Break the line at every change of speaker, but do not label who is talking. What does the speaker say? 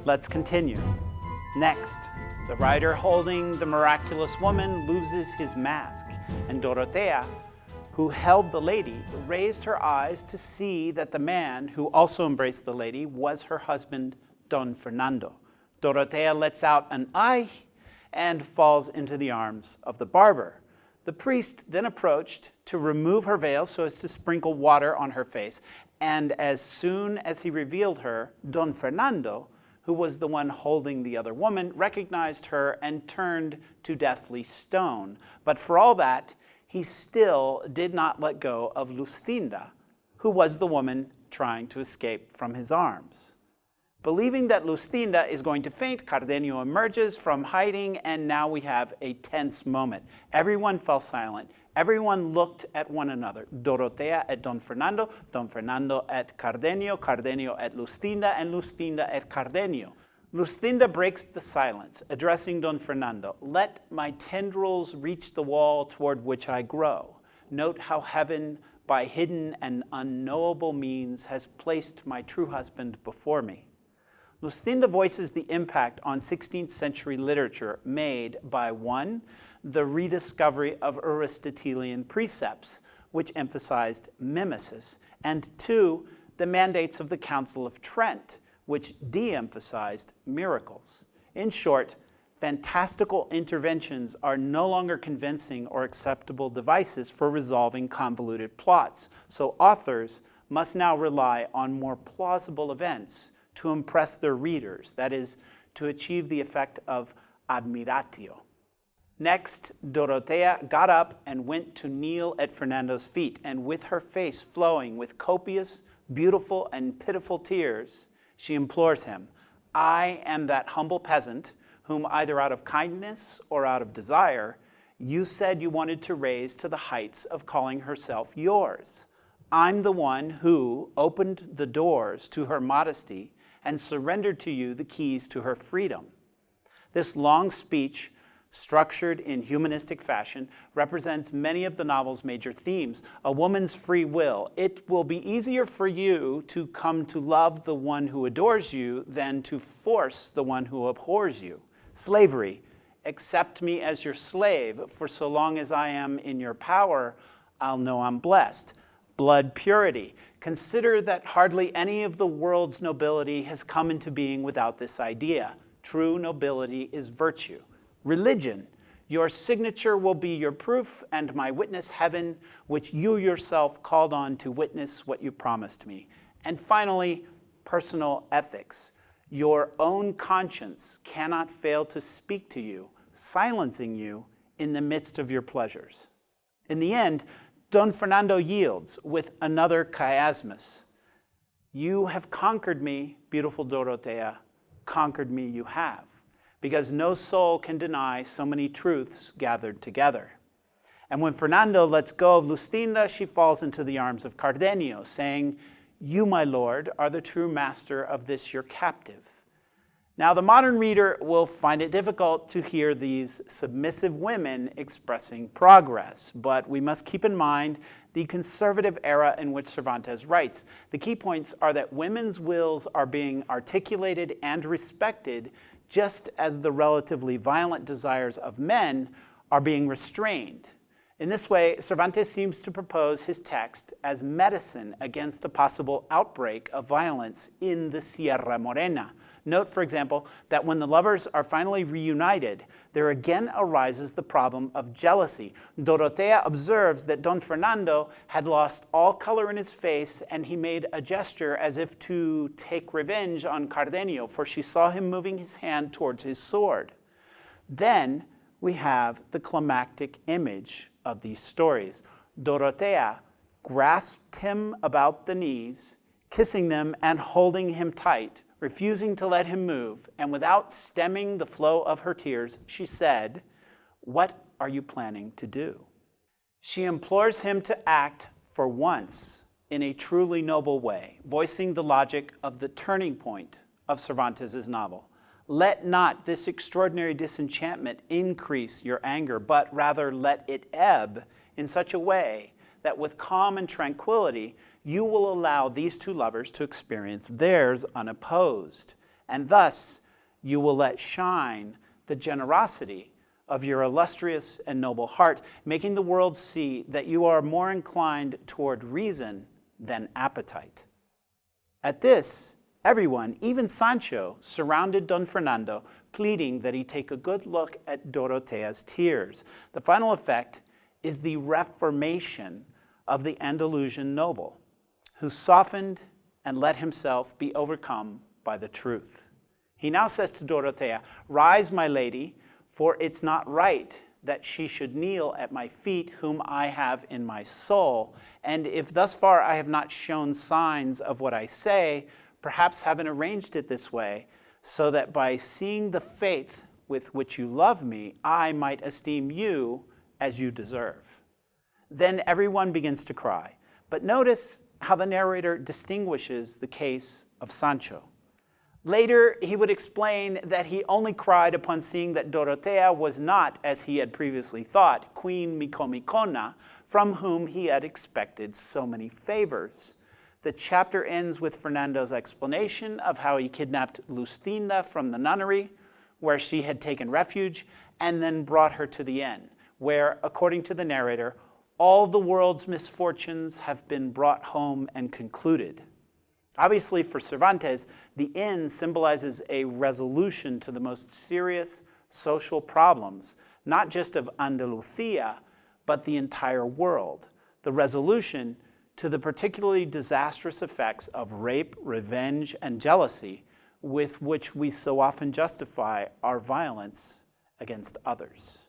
Let's continue. Next, the rider holding the miraculous woman loses his mask, and Dorotea, who held the lady, raised her eyes to see that the man who also embraced the lady was her husband, Don Fernando. Dorotea lets out an "ay" and falls into the arms of the barber. The priest then approached to remove her veil so as to sprinkle water on her face, and as soon as he revealed her, Don Fernando, who was the one holding the other woman, recognized her and turned to deathly stone. But for all that, he still did not let go of Lustinda, who was the woman trying to escape from his arms. Believing that Lustinda is going to faint, Cardenio emerges from hiding, and now we have a tense moment. Everyone fell silent. Everyone looked at one another. Dorotea at Don Fernando at Cardenio, Cardenio at Lustinda, and Lustinda at Cardenio. Lustinda breaks the silence, addressing Don Fernando. "Let my tendrils reach the wall toward which I grow. Note how heaven, by hidden and unknowable means, has placed my true husband before me." Lustinda voices the impact on 16th century literature made by, one, the rediscovery of Aristotelian precepts, which emphasized mimesis, and two, the mandates of the Council of Trent, which de-emphasized miracles. In short, fantastical interventions are no longer convincing or acceptable devices for resolving convoluted plots, so authors must now rely on more plausible events to impress their readers, that is, to achieve the effect of admiratio. Next, Dorotea got up and went to kneel at Fernando's feet, and with her face flowing with copious, beautiful, and pitiful tears, she implores him, "I am that humble peasant whom, either out of kindness or out of desire, you said you wanted to raise to the heights of calling herself yours. I'm the one who opened the doors to her modesty and surrendered to you the keys to her freedom." This long speech, structured in humanistic fashion, represents many of the novel's major themes. A woman's free will. It will be easier for you to come to love the one who adores you than to force the one who abhors you. Slavery. Accept me as your slave, for so long as I am in your power, I'll know I'm blessed. Blood purity. Consider that hardly any of the world's nobility has come into being without this idea. True nobility is virtue. Religion. Your signature will be your proof, and my witness heaven, which you yourself called on to witness what you promised me. And finally, personal ethics. Your own conscience cannot fail to speak to you, silencing you in the midst of your pleasures. In the end, Don Fernando yields with another chiasmus. "You have conquered me, beautiful Dorotea, conquered me you have, because no soul can deny so many truths gathered together." And when Fernando lets go of Lustinda, she falls into the arms of Cardenio, saying, "You, my lord, are the true master of this your captive." Now, the modern reader will find it difficult to hear these submissive women expressing progress, but we must keep in mind the conservative era in which Cervantes writes. The key points are that women's wills are being articulated and respected, just as the relatively violent desires of men are being restrained. In this way, Cervantes seems to propose his text as medicine against a possible outbreak of violence in the Sierra Morena. Note, for example, that when the lovers are finally reunited, there again arises the problem of jealousy. Dorotea observes that Don Fernando had lost all color in his face, and he made a gesture as if to take revenge on Cardenio, for she saw him moving his hand towards his sword. Then we have the climactic image of these stories. Dorotea grasped him about the knees, kissing them and holding him tight, refusing to let him move, and without stemming the flow of her tears, she said, "What are you planning to do?" She implores him to act for once in a truly noble way, voicing the logic of the turning point of Cervantes' novel. Let not this extraordinary disenchantment increase your anger, but rather let it ebb in such a way that with calm and tranquility, you will allow these two lovers to experience theirs unopposed. and thus you will let shine the generosity of your illustrious and noble heart, making the world see that you are more inclined toward reason than appetite." At this, everyone, even Sancho, surrounded Don Fernando, pleading that he take a good look at Dorotea's tears. The final effect is the reformation of the Andalusian noble, who softened and let himself be overcome by the truth. He now says to Dorotea, "Rise, my lady, for it's not right that she should kneel at my feet, whom I have in my soul. And if thus far I have not shown signs of what I say, perhaps haven't arranged it this way, so that by seeing the faith with which you love me, I might esteem you as you deserve." Then everyone begins to cry. But notice how the narrator distinguishes the case of Sancho. Later, he would explain that he only cried upon seeing that Dorotea was not, as he had previously thought, Queen Micomicona, from whom he had expected so many favors. The chapter ends with Fernando's explanation of how he kidnapped Lustinda from the nunnery, where she had taken refuge, and then brought her to the inn, where, according to the narrator, all the world's misfortunes have been brought home and concluded. Obviously, for Cervantes, the inn symbolizes a resolution to the most serious social problems, not just of Andalusia, but the entire world. The resolution to the particularly disastrous effects of rape, revenge, and jealousy with which we so often justify our violence against others.